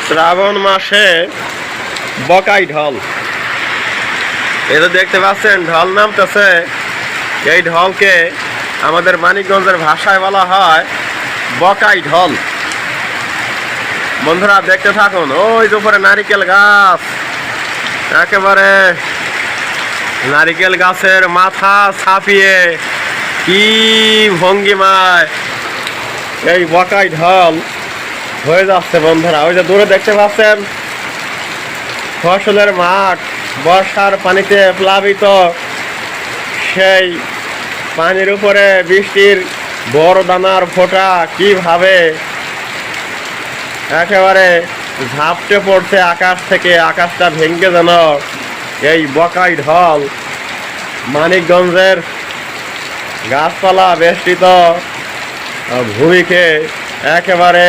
শ্রাবণ মাসে বকাই ঢল, এই তো দেখতে পাচ্ছেন ঢল নামতেছে। এই ঢলকে আমাদের মানিকগঞ্জের ভাষায় বলা হয় বকাই ঢল। বন্ধুরা দেখতে থাকুন, ওই যে উপরে নারিকেল গাছ, একেবারে নারিকেল গাছের মাথা ছাপিয়ে কি ভঙ্গিমায় এই বকাই ঢল হয়ে যাচ্ছে। বন্ধুরা ওই যে দূরে দেখতে পাচ্ছেন ফসলের মাঠ বর্ষার পানিতে প্লাবিত, সেই পানির উপরে বৃষ্টির বড় দানার ফোঁটা কিভাবে একেবারে ঝাপটে পড়ছে আকাশ থেকে, আকাশটা ভেঙে যেন এই বকাই ঢল মানিকগঞ্জের গাছপালা বেষ্টিত ভূমিকে একেবারে